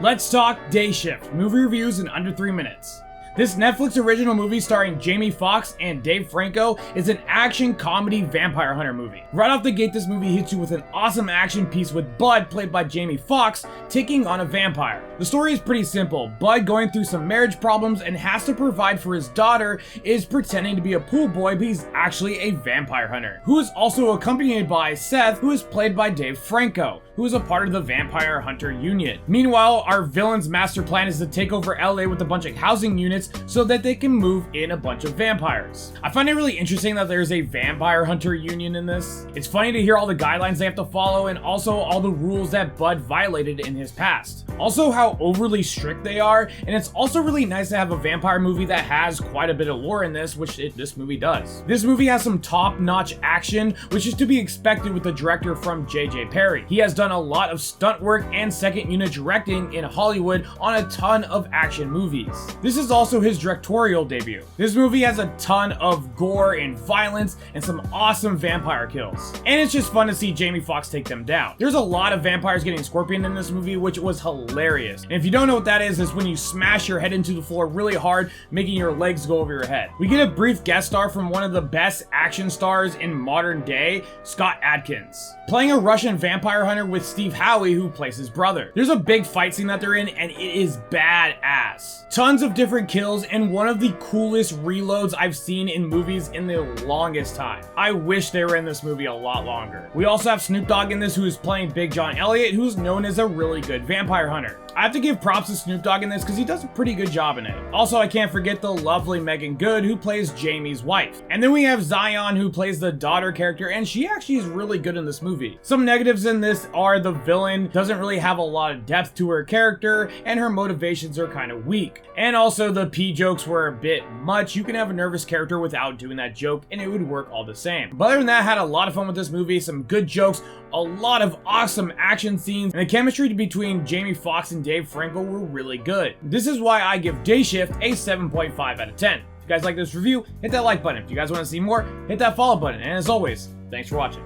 Let's talk Day Shift, movie reviews in under 3 minutes. This Netflix original movie starring Jamie Foxx and Dave Franco is an action comedy vampire hunter movie. Right off the gate, this movie hits you with an awesome action piece with Bud, played by Jamie Foxx, taking on a vampire. The story is pretty simple. Bud, going through some marriage problems and has to provide for his daughter, is pretending to be a pool boy, but he's actually a vampire hunter, who is also accompanied by Seth, who is played by Dave Franco, who is a part of the Vampire Hunter Union. Meanwhile, our villain's master plan is to take over LA with a bunch of housing units so that they can move in a bunch of vampires. I find it really interesting that there's a Vampire Hunter Union in this. It's funny to hear all the guidelines they have to follow and also all the rules that Bud violated in his past. Also how overly strict they are, and it's also really nice to have a vampire movie that has quite a bit of lore in this, which this movie does. This movie has some top-notch action, which is to be expected with the director from J.J. Perry. He has done a lot of stunt work and second unit directing in Hollywood on a ton of action movies. This is also his directorial debut. This movie has a ton of gore and violence and some awesome vampire kills. And it's just fun to see Jamie Foxx take them down. There's a lot of vampires getting scorpioned in this movie, which was hilarious. And if you don't know what that is when you smash your head into the floor really hard, making your legs go over your head. We get a brief guest star from one of the best action stars in modern day, Scott Adkins, playing a Russian vampire hunter with Steve Howey, who plays his brother. There's a big fight scene that they're in, and it is badass. Tons of different kills, and one of the coolest reloads I've seen in movies in the longest time. I wish they were in this movie a lot longer. We also have Snoop Dogg in this, who is playing Big John Elliott, who's known as a really good vampire hunter. I have to give props to Snoop Dogg in this because he does a pretty good job in it. Also, I can't forget the lovely Megan Good, who plays Jamie's wife. And then we have Zion, who plays the daughter character, and she actually is really good in this movie. Some negatives in this are the villain doesn't really have a lot of depth to her character, and her motivations are kind of weak. And also, the P jokes were a bit much. You can have a nervous character without doing that joke, and it would work all the same. But other than that, I had a lot of fun with this movie, some good jokes, a lot of awesome action scenes, and the chemistry between Jamie Foxx and Dave Franco were really good. This is why I give Day Shift a 7.5 out of 10. If you guys like this review, hit that like button. If you guys want to see more, hit that follow button. And as always, thanks for watching.